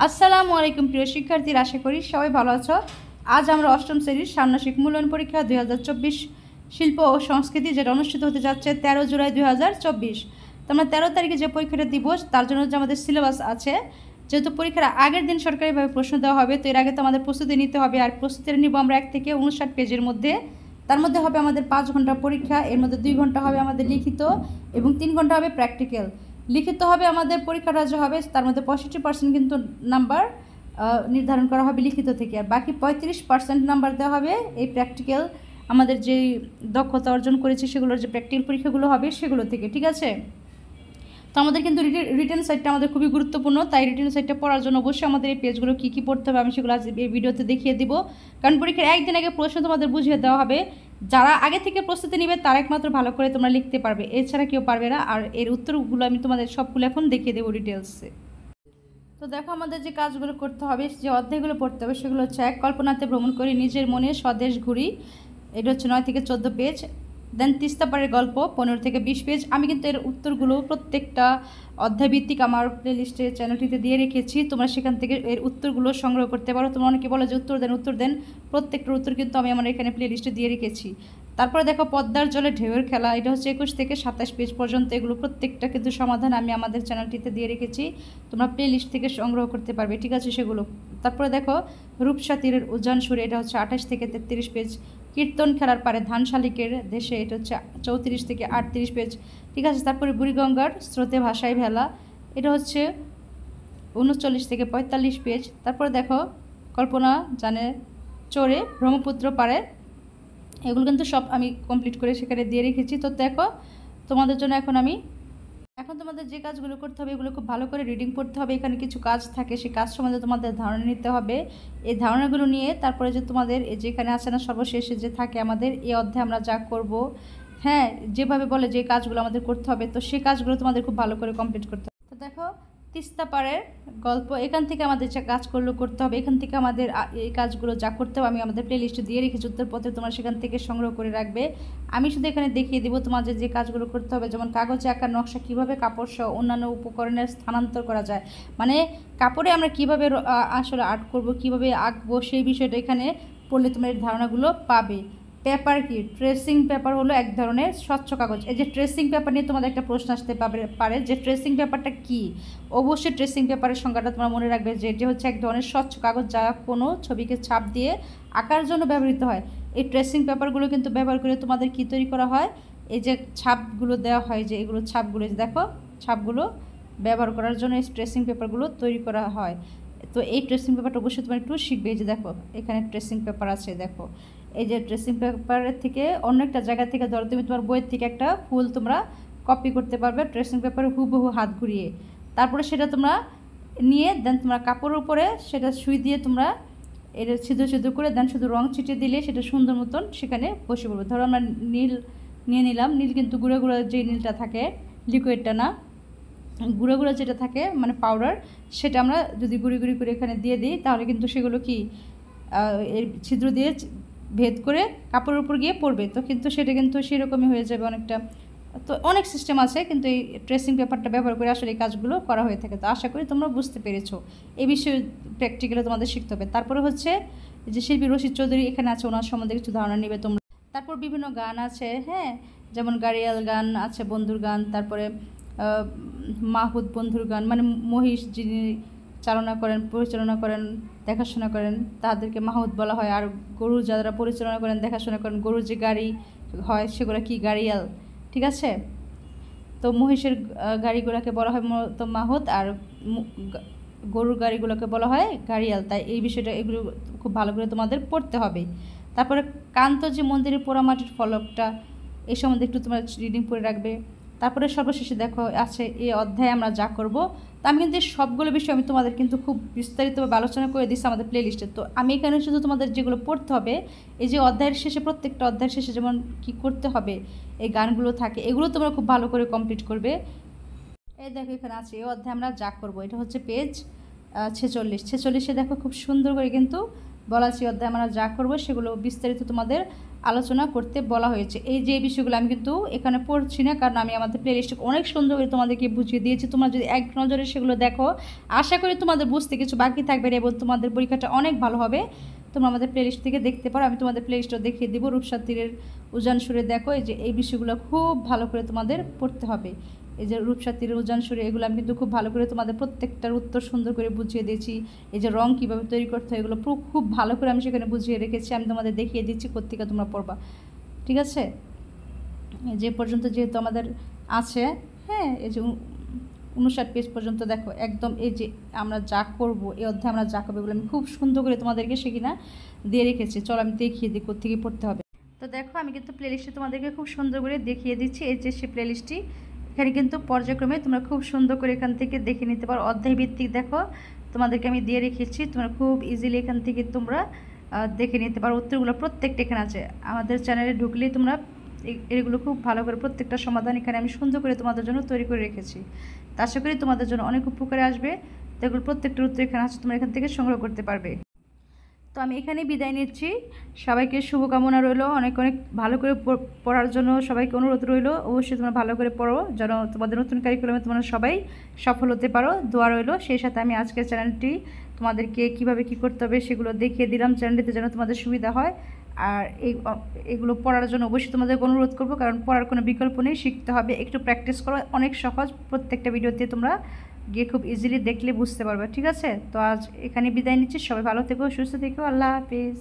আসসালামু আলাইকুম প্রিয় শিক্ষার্থীরা, আশা করি সবাই ভালো আছো। আজ আমরা অষ্টম শ্রেণীর ষান্মাসিক মূল্যায়ন পরীক্ষা 2024 শিল্প ও সংস্কৃতি যেটা অনুষ্ঠিত হতে যাচ্ছে 13 জুলাই 2024। তোমরা 13 তারিখে যে পরীক্ষাটা দিব তার জন্য যে আমাদের সিলেবাস আছে, যেহেতু পরীক্ষার আগের দিন সরকারিভাবে প্রশ্ন দেওয়া হবে, তো এর আগে তো আমাদের প্রস্তুতি নিতে হবে। আর প্রস্তুতি নিব আমরা 1 থেকে 59 পেজের মধ্যে। তার মধ্যে হবে আমাদের 5 ঘন্টা পরীক্ষা, এর মধ্যে 2 ঘন্টা হবে আমাদের লিখিত এবং 3 ঘন্টা হবে প্র্যাকটিক্যাল। লিখিত হবে আমাদের পরীক্ষাটা যে হবে তার মধ্যে 65% কিন্তু নাম্বার নির্ধারণ করা হবে লিখিত থেকে, আর বাকি 35% নাম্বার দেওয়া হবে এই প্র্যাকটিক্যাল আমাদের যে দক্ষতা অর্জন করেছে সেগুলোর যে প্র্যাকটিক্যাল পরীক্ষাগুলো হবে সেগুলো থেকে, ঠিক আছে। তো আমাদের কিন্তু রিটেন সাইটটা আমাদের খুবই গুরুত্বপূর্ণ, তাই রিটেন সাইটটা পড়ার জন্য অবশ্যই আমাদের এই পেজগুলো কী কী পড়তে হবে আমি সেগুলো আজ এই ভিডিওতে দেখিয়ে দিব। কারণ পরীক্ষার একদিন আগে প্রশ্ন তোমাদের বুঝিয়ে দেওয়া হবে, যারা আগে থেকে প্রস্তুতি নেবে তারা একমাত্র ভালো করে তোমরা লিখতে পারবে, এছাড়া কেউ পারবে না। আর এর উত্তরগুলো আমি তোমাদের সবগুলো এখন দেখিয়ে দেবো ডিটেলসে। তো দেখো আমাদের যে কাজগুলো করতে হবে, যে অধ্যায়গুলো পড়তে হবে সেগুলো হচ্ছে 1 কল্পনাতে ভ্রমণ করি, নিজের মনে স্বদেশ ঘুরি, এটা হচ্ছে 9 থেকে 14 পেজ। দেন তিস্তা পাড়ের গল্প 15 থেকে 20 পেজ। আমি কিন্তু এর উত্তরগুলো প্রত্যেকটা অধ্যায়ভিত্তিক আমার প্লেলিস্টে চ্যানেলটিতে দিয়ে রেখেছি, তোমরা সেখান থেকে এর উত্তরগুলো সংগ্রহ করতে পারো। তোমরা অনেকে বলো যে উত্তর দেন, প্রত্যেকটার উত্তর কিন্তু আমি আমার এখানে প্লেলিস্টে দিয়ে রেখেছি। তারপরে দেখো পদ্মার জলে ঢেউয়ের খেলা, এটা হচ্ছে 21 থেকে 27 পেজ পর্যন্ত। এগুলো প্রত্যেকটা কিন্তু সমাধান আমি আমাদের চ্যানেলটিতে দিয়ে রেখেছি, তোমরা প্লেলিস্ট থেকে সংগ্রহ করতে পারবে, ঠিক আছে সেগুলো। তারপরে দেখো রূপসা তীরের উজান সুরে, এটা হচ্ছে 28 থেকে 33 পেজ। কীর্তন খেলার পারে ধান শালিকের দেশে, এটা হচ্ছে 34 থেকে 38 পেজ, ঠিক আছে। তারপরে বুড়িগঙ্গার স্রোতে ভাষায় ভেলা, এটা হচ্ছে 39 থেকে 45 পেজ। তারপরে দেখো কল্পনা জানে চড়ে ব্রহ্মপুত্র পারে, এগুলো কিন্তু সব আমি কমপ্লিট করে সেখানে দিয়ে রেখেছি। তো দেখো তোমাদের জন্য এখন তোমাদের যে কাজগুলো করতে হবে এগুলো খুব ভালো করে রিডিং পড়তে হবে। এখানে কিছু কাজ থাকে, সেই কাজ সম্বন্ধে তোমাদের ধারণা নিতে হবে। এই ধারণাগুলো নিয়ে তারপরে যে তোমাদের যেখানে আছে না সর্বশেষে যে থাকে আমাদের এই অধ্যায়ে আমরা যা করব, হ্যাঁ যেভাবে বলে যে কাজগুলো আমাদের করতে হবে, তো সেই কাজগুলো তোমাদের খুব ভালো করে কমপ্লিট করতে হবে। তো দেখো তিস্তা পাড়ের গল্প, এখান থেকে আমাদের যে কাজগুলো করতে হবে, এখান থেকে আমাদের এই কাজগুলো যা করতে হবে আমি আমাদের প্লেলিস্টে দিয়ে রেখেছি উত্তরপত্রে, তোমরা সেখান থেকে সংগ্রহ করে রাখবে। আমি শুধু এখানে দেখিয়ে দেবো তোমাদের যে কাজগুলো করতে হবে, যেমন কাগজে আঁকার নকশা কীভাবে কাপড় সহ অন্যান্য উপকরণের স্থানান্তর করা যায়, মানে কাপড়ে আমরা কীভাবে আসলে আর্ট করব, কীভাবে আঁকবো সেই বিষয়টা এখানে পড়লে তোমরা এই ধারণাগুলো পাবে। পেপার কি, ট্রেসিং পেপার হলো এক ধরনের স্বচ্ছ কাগজ। এই যে ট্রেসিং পেপার নিয়ে তোমাদের একটা প্রশ্ন আসতে পারে যে ট্রেসিং পেপারটা কি। অবশ্যই ট্রেসিং পেপারের সংজ্ঞাটা তোমরা মনে রাখবে যে এটি হচ্ছে এক ধরনের স্বচ্ছ কাগজ যা কোনো ছবিকে ছাপ দিয়ে আঁকার জন্য ব্যবহৃত হয়। এই ট্রেসিং পেপারগুলো কিন্তু ব্যবহার করে তোমাদের কি তৈরি করা হয়, এই যে ছাপগুলো দেওয়া হয়, যে এগুলো ছাপগুলো দেখো ছাপগুলো ব্যবহার করার জন্য এই ট্রেসিং পেপারগুলো তৈরি করা হয়। তো এই ট্রেসিং পেপারটা অবশ্যই তোমরা একটু শিখবে। এই যে দেখো এখানে ট্রেসিং পেপার আছে, দেখো এই যে ট্রেসিং পেপারের থেকে অন্য একটা জায়গা থেকে ধরো তুমি তোমার বইয়ের থেকে একটা ফুল তোমরা কপি করতে পারবে ট্রেসিং পেপারে হুবহু হাত ঘুরিয়ে, তারপরে সেটা তোমরা নিয়ে দেন তোমরা কাপড়ের উপরে সেটা সুই দিয়ে তোমরা এটা ছিদ্র ছিদ্র করে দেন শুধু রং ছিটিয়ে দিলে সেটা সুন্দর মতন সেখানে বসে পড়বে। ধরো আমরা নীল নিয়ে নিলাম, নীল কিন্তু গুঁড়ো গুঁড়ো যে নীলটা থাকে, লিকুইডটা না, গুঁড়ো গুঁড়ো যেটা থাকে মানে পাউডার, সেটা আমরা যদি গুঁড়ি গুঁড়ি করে এখানে দিয়ে দিই তাহলে কিন্তু সেগুলো কি এর ছিদ্র দিয়ে ভেদ করে কাপড়ের উপর গিয়ে পড়বে, তো কিন্তু সেটা কিন্তু সেরকমই হয়ে যাবে অনেকটা। তো অনেক সিস্টেম আছে, কিন্তু এই ট্রেসিং পেপারটা ব্যবহার করে আসলে এই কাজগুলো করা হয়ে থাকে। তো আশা করি তোমরা বুঝতে পেরেছো, এই বিষয়ে প্র্যাকটিক্যালে তোমাদের শিখতে হবে। তারপরে হচ্ছে যে শিল্পী রশিদ চৌধুরী এখানে আছে, ওনার সম্বন্ধে কিছু ধারণা নেবে তোমরা। তারপর বিভিন্ন গান আছে, হ্যাঁ যেমন গাড়িয়াল গান আছে, বন্ধুর গান, তারপরে মাহুদ বন্ধুর গান, মানে মহিষ যিনি পরিচালনা করেন দেখাশোনা করেন তাদেরকে মাহুদ বলা হয়। আর গরু যারা পরিচালনা করেন দেখাশোনা করেন, গরুর যে গাড়ি হয় সেগুলো কি গাড়িয়াল, ঠিক আছে। তো মহিষের গাড়িগুলোকে বলা হয় তো মাহুদ, আর গরুর গাড়িগুলোকে বলা হয় গাড়িয়াল। তাই এই বিষয়টা এগুলো খুব ভালো করে তোমাদের পড়তে হবে। তারপরে কান্তজি মন্দিরের পোড়ামাটির ফলকটা, এই সম্বন্ধে একটু তোমরা রিডিং করে রাখবে। তারপরে সর্বশেষে দেখো আছে এই অধ্যায়ে আমরা যা করব। তো আমি কিন্তু সবগুলো বিষয় আমি তোমাদের কিন্তু খুব বিস্তারিতভাবে আলোচনা করে দিচ্ছি আমাদের প্লেলিস্টে। তো আমি এখানে শুধু তোমাদের যেগুলো পড়তে হবে, এই যে অধ্যায়ের শেষে প্রত্যেকটা অধ্যায়ের শেষে যেমন কি করতে হবে এই গানগুলো থাকে, এগুলো তোমরা খুব ভালো করে কমপ্লিট করবে। এই দেখো এখানে আছে এই অধ্যায়ে আমরা যা করব, এটা হচ্ছে পেজ 46 দেখো খুব সুন্দর করে কিন্তু বলা আছে অধ্যায়ে আমরা যা করব সেগুলো বিস্তারিত তোমাদের আলোচনা করতে বলা হয়েছে। এই যে বিষয়গুলো আমি কিন্তু এখানে পড়ছি না, কারণ আমি আমাদের প্লেলিস্টে অনেক সুন্দর করে তোমাদেরকে বুঝিয়ে দিয়েছি। তোমরা যদি এক নজরে সেগুলো দেখো, আশা করি তোমাদের বুঝতে কিছু বাকি থাকবে না এবং তোমাদের পরীক্ষাটা অনেক ভালো হবে। তোমরা আমাদের প্লেলিস্ট থেকে দেখতে পারো, আমি তোমাদের প্লেলিস্টও দেখিয়ে দেবো। রূপসার তীরের উজান সুরে দেখো, এই যে এই বিষয়গুলো খুব ভালো করে তোমাদের পড়তে হবে। এই যে রূপসার তীরের উজান সুরে, এগুলো আমি কিন্তু খুব ভালো করে তোমাদের প্রত্যেকটার উত্তর সুন্দর করে বুঝিয়ে দিয়েছি। এই যে রং কীভাবে তৈরি করতে হয়, এগুলো খুব ভালো করে আমি সেখানে বুঝিয়ে রেখেছি। আমি তোমাদের দেখিয়ে দিচ্ছি কোত্থেকে তোমরা পড়বা, ঠিক আছে? যে পর্যন্ত যেহেতু আমাদের আছে, হ্যাঁ, এই যে 59 পেজ পর্যন্ত দেখো একদম। এই যে আমরা যা করব, এই অধ্যায়ে আমরা যা করবো, এগুলো আমি খুব সুন্দর করে তোমাদেরকে সেখানে দিয়ে রেখেছি। চলো আমি দেখিয়ে দিই কোত্থেকে পড়তে হবে। তো দেখো আমি কিন্তু প্লেলিস্টে তোমাদেরকে খুব সুন্দর করে দেখিয়ে দিচ্ছি। এই যে সে প্লেলিস্টটি, এখানে কিন্তু পর্যায়ক্রমে তোমরা খুব সুন্দর করে এখান থেকে দেখে নিতে পারো। অধ্যায় ভিত্তিক দেখো তোমাদেরকে আমি দিয়ে রেখেছি, তোমরা খুব ইজিলি এখান থেকে তোমরা দেখে নিতে পারো। উত্তরগুলো প্রত্যেকটা এখানে আছে। আমাদের চ্যানেলে ঢুকলেই তোমরা এগুলো খুব ভালো করে প্রত্যেকটা সমাধান এখানে আমি সুন্দর করে তোমাদের জন্য তৈরি করে রেখেছি। তা আশা করি তোমাদের জন্য অনেক উপকারে আসবে। তো এগুলো প্রত্যেকটা উত্তর এখানে আছে, তোমরা এখান থেকে সংগ্রহ করতে পারবে। তো আমি এখানেই বিদায় নিচ্ছি। সবাইকে শুভকামনা রইল, অনেক অনেক ভালো করে পড়ার জন্য সবাইকে অনুরোধ রইল। অবশ্যই তোমরা ভালো করে পড়ো, যেন তোমাদের নতুন কারিকুলামে তোমরা সবাই সফল হতে পারো, দোয়া রইল। সেই সাথে আমি আজকের চ্যানেলটি তোমাদেরকে কীভাবে কী করতে হবে সেগুলো দেখিয়ে দিলাম, চ্যানেলটিতে যেন তোমাদের সুবিধা হয়। আর এগুলো পড়ার জন্য অবশ্যই তোমাদের অনুরোধ করবো, কারণ পড়ার কোনো বিকল্প নেই, শিখতে হবে। একটু প্র্যাকটিস করো, অনেক সহজ। প্রত্যেকটা ভিডিওতে তোমরা গিয়ে খুব ইজিলি দেখলে বুঝতে পারবে, ঠিক আছে? তো আজ এখানে বিদায় নিচ্ছি। সবাই ভালো থেকো, সুস্থ থেকো, আল্লাহ হাফিজ।